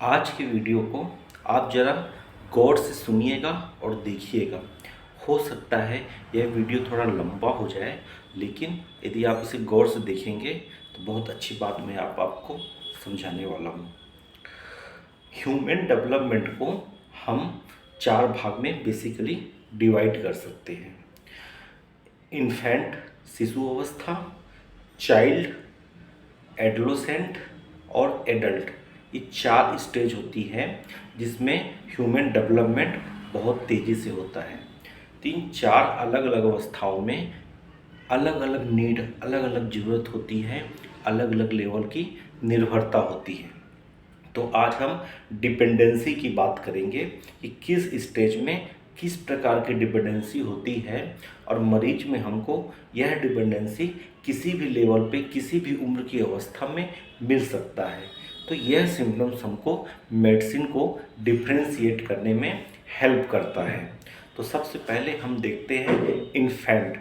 आज की वीडियो को आप ज़रा गौर से सुनिएगा और देखिएगा। हो सकता है यह वीडियो थोड़ा लंबा हो जाए, लेकिन यदि आप इसे गौर से देखेंगे तो बहुत अच्छी बात मैं आपको समझाने वाला हूँ। ह्यूमन डेवलपमेंट को हम चार भाग में बेसिकली डिवाइड कर सकते हैं। इन्फेंट शिशु अवस्था, चाइल्ड, एडोलेसेंट और एडल्ट, ये चार स्टेज होती है जिसमें ह्यूमन डेवलपमेंट बहुत तेज़ी से होता है। तीन चार अलग अलग अवस्थाओं में अलग अलग नीड, अलग अलग ज़रूरत होती है, अलग अलग लेवल की निर्भरता होती है। तो आज हम डिपेंडेंसी की बात करेंगे कि किस स्टेज में किस प्रकार की डिपेंडेंसी होती है, और मरीज में हमको यह डिपेंडेंसी किसी भी लेवल पे किसी भी उम्र की अवस्था में मिल सकता है। तो यह सिम्टम्स हमको मेडिसिन को डिफ्रेंशिएट करने में हेल्प करता है। तो सबसे पहले हम देखते हैं इन्फेंट।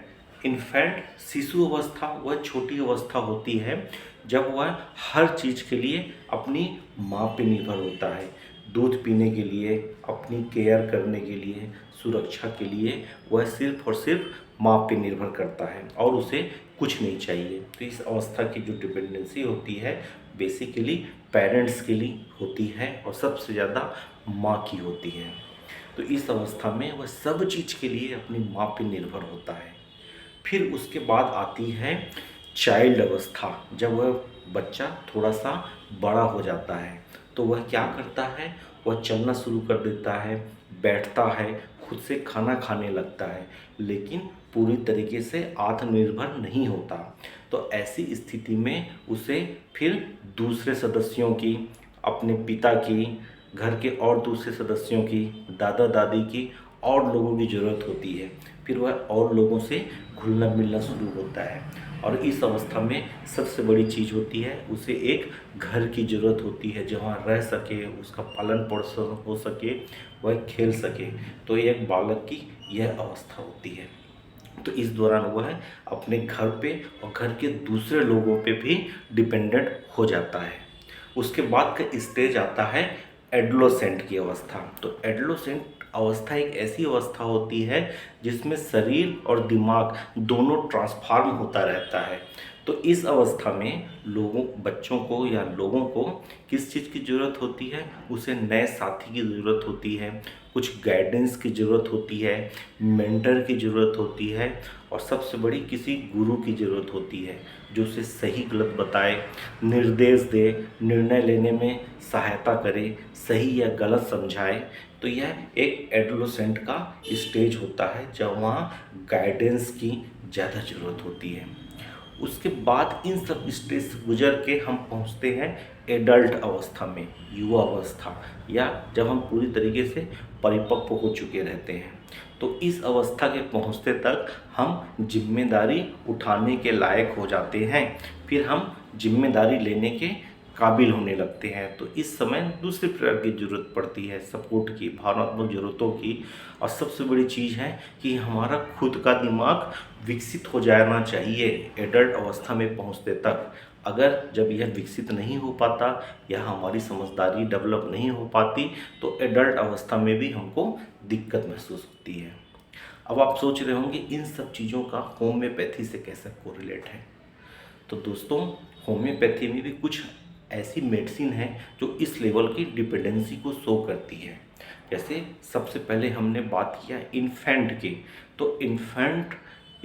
इन्फेंट शिशु अवस्था वह छोटी अवस्था होती है जब वह हर चीज़ के लिए अपनी माँ पे निर्भर होता है। दूध पीने के लिए, अपनी केयर करने के लिए, सुरक्षा के लिए वह सिर्फ और सिर्फ माँ पे निर्भर करता है और उसे कुछ नहीं चाहिए। तो इस अवस्था की जो डिपेंडेंसी होती है बेसिकली पेरेंट्स के लिए होती है और सबसे ज़्यादा माँ की होती है। तो इस अवस्था में वह सब चीज़ के लिए अपनी माँ पे निर्भर होता है। फिर उसके बाद आती है चाइल्ड अवस्था। जब वह बच्चा थोड़ा सा बड़ा हो जाता है तो वह क्या करता है, वह चलना शुरू कर देता है, बैठता है, खुद से खाना खाने लगता है, लेकिन पूरी तरीके से आत्मनिर्भर नहीं होता। तो ऐसी स्थिति में उसे फिर दूसरे सदस्यों की, अपने पिता की, घर के और दूसरे सदस्यों की, दादा दादी की और लोगों की ज़रूरत होती है। फिर वह और लोगों से घुलना मिलना शुरू होता है और इस अवस्था में सबसे बड़ी चीज़ होती है, उसे एक घर की ज़रूरत होती है जहाँ रह सके, उसका पालन पोषण हो सके, वह खेल सके। तो एक बालक की यह अवस्था होती है। तो इस दौरान वह अपने घर पे और घर के दूसरे लोगों पे भी डिपेंडेंट हो जाता है। उसके बाद का स्टेज आता है एडोलेसेंट की अवस्था। तो एडोलेसेंट अवस्था एक ऐसी अवस्था होती है जिसमें शरीर और दिमाग दोनों ट्रांसफॉर्म होता रहता है। तो इस अवस्था में बच्चों को या लोगों को किस चीज़ की ज़रूरत होती है, उसे नए साथी की ज़रूरत होती है, कुछ गाइडेंस की ज़रूरत होती है, मेंटर की ज़रूरत होती है और सबसे बड़ी किसी गुरु की ज़रूरत होती है जो उसे सही गलत बताए, निर्देश दे, निर्णय लेने में सहायता करे, सही या गलत समझाए। तो यह एक एडोलेसेंट का स्टेज होता है जब वहाँ गाइडेंस की ज़्यादा ज़रूरत होती है। उसके बाद इन सब स्टेज से गुजर के हम पहुँचते हैं एडल्ट अवस्था में, युवा अवस्था, या जब हम पूरी तरीके से परिपक्व हो चुके रहते हैं। तो इस अवस्था के पहुँचते तक हम जिम्मेदारी उठाने के लायक हो जाते हैं, फिर हम जिम्मेदारी लेने के काबिल होने लगते हैं। तो इस समय दूसरे प्रकार की ज़रूरत पड़ती है, सपोर्ट की, भावनात्मक ज़रूरतों की, और सबसे बड़ी चीज़ है कि हमारा खुद का दिमाग विकसित हो जाना चाहिए एडल्ट अवस्था में पहुंचते तक। अगर जब यह विकसित नहीं हो पाता या हमारी समझदारी डेवलप नहीं हो पाती तो एडल्ट अवस्था में भी हमको दिक्कत महसूस होती है। अब आप सोच रहे होंगे इन सब चीज़ों का होम्योपैथी से कैसे कोरिलेट है। तो दोस्तों, होम्योपैथी में भी कुछ ऐसी मेडिसिन है जो इस लेवल की डिपेंडेंसी को शो करती है। जैसे सबसे पहले हमने बात किया इन्फेंट की। तो इन्फेंट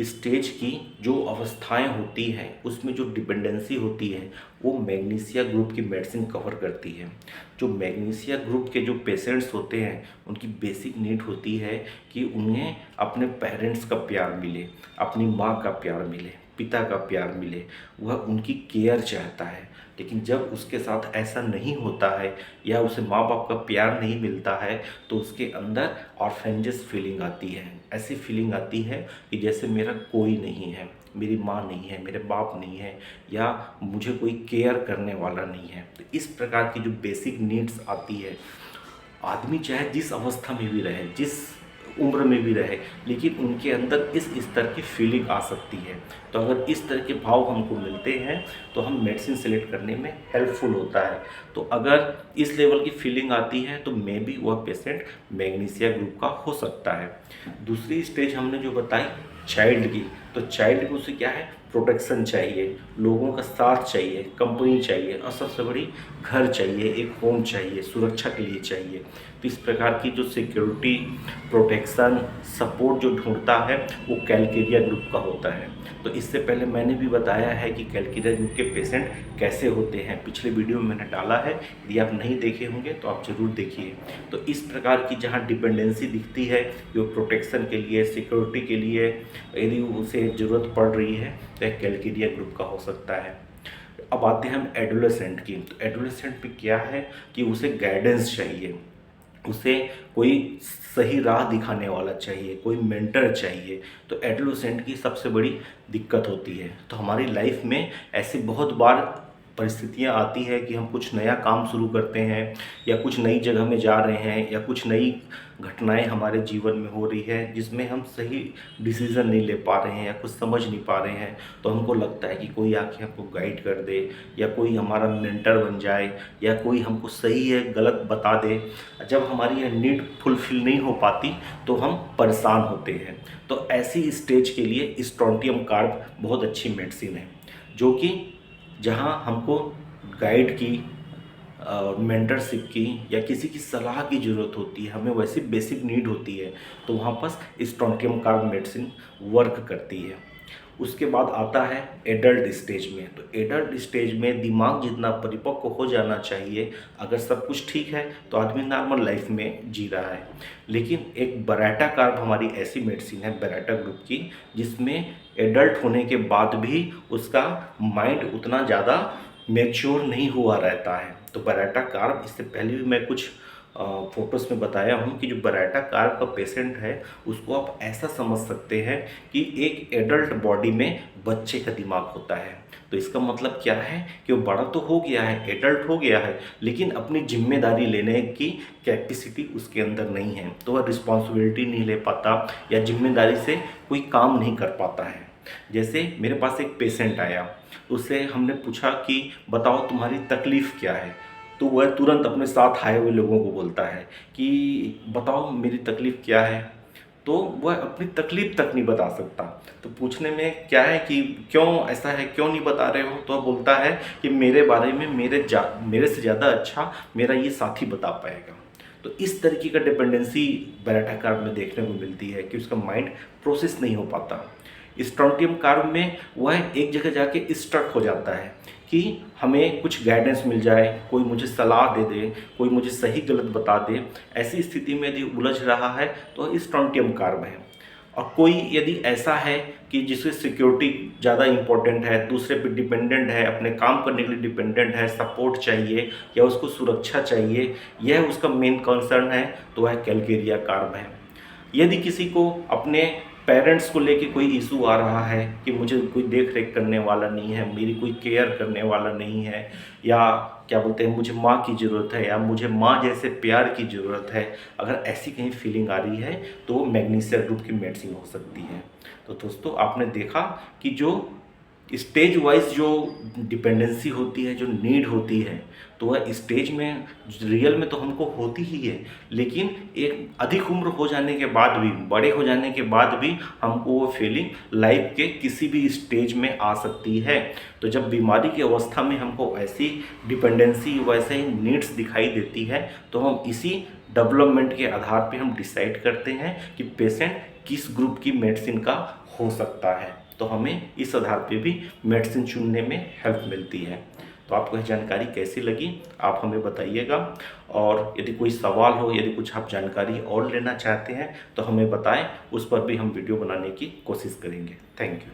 स्टेज की जो अवस्थाएं होती हैं उसमें जो डिपेंडेंसी होती है वो मैग्नीशिया ग्रुप की मेडिसिन कवर करती है। जो मैग्नीशिया ग्रुप के जो पेशेंट्स होते हैं उनकी बेसिक नीड होती है कि उन्हें अपने पेरेंट्स का प्यार मिले, अपनी माँ का प्यार मिले, पिता का प्यार मिले, वह उनकी केयर चाहता है। लेकिन जब उसके साथ ऐसा नहीं होता है या उसे माँ बाप का प्यार नहीं मिलता है तो उसके अंदर ऑर्फेंजस फीलिंग आती है। ऐसी फीलिंग आती है कि जैसे मेरा कोई नहीं है, मेरी माँ नहीं है, मेरे बाप नहीं है, या मुझे कोई केयर करने वाला नहीं है। तो इस प्रकार की जो बेसिक नीड्स आती है, आदमी चाहे जिस अवस्था में भी रहे, जिस उम्र में भी रहे, लेकिन उनके अंदर इस स्तर की फीलिंग आ सकती है। तो अगर इस तरह के भाव हमको मिलते हैं तो हम मेडिसिन सेलेक्ट करने में हेल्पफुल होता है। तो अगर इस लेवल की फीलिंग आती है तो मे बी वह पेशेंट मैग्नीशिया ग्रुप का हो सकता है। दूसरी स्टेज हमने जो बताई चाइल्ड की, तो चाइल्ड को उसे क्या है, प्रोटेक्शन चाहिए, लोगों का साथ चाहिए, कंपनी चाहिए और सबसे बड़ी घर चाहिए, एक होम चाहिए, सुरक्षा के लिए चाहिए। तो इस प्रकार की जो सिक्योरिटी, प्रोटेक्शन, सपोर्ट जो ढूंढता है वो कैलकेरिया ग्रुप का होता है। तो इससे पहले मैंने भी बताया है कि कैलकेरिया ग्रुप के पेशेंट कैसे होते हैं, पिछले वीडियो में मैंने डाला है, यदि आप नहीं देखे होंगे तो आप ज़रूर देखिए। तो इस प्रकार की जहाँ डिपेंडेंसी दिखती है, जो प्रोटेक्शन के लिए, सिक्योरिटी के लिए यदि उसे ज़रूरत पड़ रही है तो एक कैलकेरिया ग्रुप का हो सकता है। अब आते हैं हम एडोलेसेंट की। तो एडोलेसेंट में क्या है कि उसे गाइडेंस चाहिए, उसे कोई सही राह दिखाने वाला चाहिए, कोई मेंटर चाहिए। तो एडोलेसेंट की सबसे बड़ी दिक्कत होती है। तो हमारी लाइफ में ऐसी बहुत बार परिस्थितियाँ आती है कि हम कुछ नया काम शुरू करते हैं या कुछ नई जगह में जा रहे हैं या कुछ नई घटनाएं हमारे जीवन में हो रही है जिसमें हम सही डिसीज़न नहीं ले पा रहे हैं या कुछ समझ नहीं पा रहे हैं। तो हमको लगता है कि कोई आके हमको गाइड कर दे या कोई हमारा मेंटर बन जाए या कोई हमको सही है गलत बता दे। जब हमारी यह नीड फुलफिल नहीं हो पाती तो हम परेशान होते हैं। तो ऐसी स्टेज के लिए स्ट्रोंटियम कार्ब बहुत अच्छी मेडिसिन है, जो कि जहाँ हमको गाइड की, मेंटरशिप की या किसी की सलाह की ज़रूरत होती है, हमें वैसी बेसिक नीड होती है, तो वहाँ पर स्ट्रोंटियम कार्ब मेडिसिन वर्क करती है। उसके बाद आता है एडल्ट स्टेज में। तो एडल्ट स्टेज में दिमाग जितना परिपक्व हो जाना चाहिए, अगर सब कुछ ठीक है तो आदमी नॉर्मल लाइफ में जी रहा है। लेकिन एक बराटा कार्ब हमारी ऐसी मेडिसिन है बराटा ग्रुप की, जिसमें एडल्ट होने के बाद भी उसका माइंड उतना ज़्यादा मैच्योर नहीं हुआ रहता है। तो बराटा कार्ब, इससे पहले भी मैं कुछ फोटोज़ में बताया हूँ कि जो बराटा कार्ब का पेशेंट है उसको आप ऐसा समझ सकते हैं कि एक एडल्ट बॉडी में बच्चे का दिमाग होता है। तो इसका मतलब क्या है कि वो बड़ा तो हो गया है, एडल्ट हो गया है, लेकिन अपनी जिम्मेदारी लेने की कैपेसिटी उसके अंदर नहीं है। तो वह रिस्पॉन्सिबिलिटी नहीं ले पाता या जिम्मेदारी से कोई काम नहीं कर पाता है। जैसे मेरे पास एक पेशेंट आया, उससे हमने पूछा कि बताओ तुम्हारी तकलीफ़ क्या है। तो वह तुरंत अपने साथ आए हुए लोगों को बोलता है कि बताओ मेरी तकलीफ़ क्या है। तो वह अपनी तकलीफ़ तक नहीं बता सकता। तो पूछने में क्या है कि क्यों ऐसा है, क्यों नहीं बता रहे हो, तो वह बोलता है कि मेरे बारे में मेरे से ज़्यादा अच्छा मेरा ये साथी बता पाएगा। तो इस तरीके का डिपेंडेंसी बराटा कार्ब में देखने को मिलती है कि उसका माइंड प्रोसेस नहीं हो पाता। स्ट्रोंटियम कार्ब में वह एक जगह जाके स्ट्रक हो जाता है कि हमें कुछ गाइडेंस मिल जाए, कोई मुझे सलाह दे दे, कोई मुझे सही गलत बता दे। ऐसी स्थिति में यदि उलझ रहा है तो स्ट्रोंटियम कार्ब है। और कोई यदि ऐसा है कि जिससे सिक्योरिटी ज़्यादा इम्पोर्टेंट है, दूसरे पे डिपेंडेंट है, अपने काम करने के लिए डिपेंडेंट है, सपोर्ट चाहिए या उसको सुरक्षा चाहिए, यह उसका मेन कंसर्न है, तो वह कैलकेरिया कार्ब है। यदि किसी को अपने पेरेंट्स को लेके कोई इशू आ रहा है कि मुझे कोई देख रेख करने वाला नहीं है, मेरी कोई केयर करने वाला नहीं है, या क्या बोलते हैं मुझे माँ की ज़रूरत है या मुझे माँ जैसे प्यार की ज़रूरत है, अगर ऐसी कहीं फीलिंग आ रही है तो वो मैग्नीशिया ग्रुप की मेडिसिन हो सकती है। तो दोस्तों आपने देखा कि जो स्टेज वाइज जो डिपेंडेंसी होती है, जो नीड होती है, तो वह स्टेज में रियल में तो हमको होती ही है, लेकिन एक अधिक उम्र हो जाने के बाद भी, बड़े हो जाने के बाद भी हमको वो फीलिंग लाइफ के किसी भी स्टेज में आ सकती है। तो जब बीमारी की अवस्था में हमको ऐसी डिपेंडेंसी, वैसे ही नीड्स दिखाई देती है, तो हम इसी डेवलपमेंट के आधार पे हम डिसाइड करते हैं कि पेशेंट किस ग्रुप की मेडिसिन का हो सकता है। तो हमें इस आधार पे भी मेडिसिन चुनने में हेल्प मिलती है। तो आपको यह जानकारी कैसी लगी आप हमें बताइएगा, और यदि कोई सवाल हो, यदि कुछ आप जानकारी और लेना चाहते हैं तो हमें बताएं, उस पर भी हम वीडियो बनाने की कोशिश करेंगे। Thank you.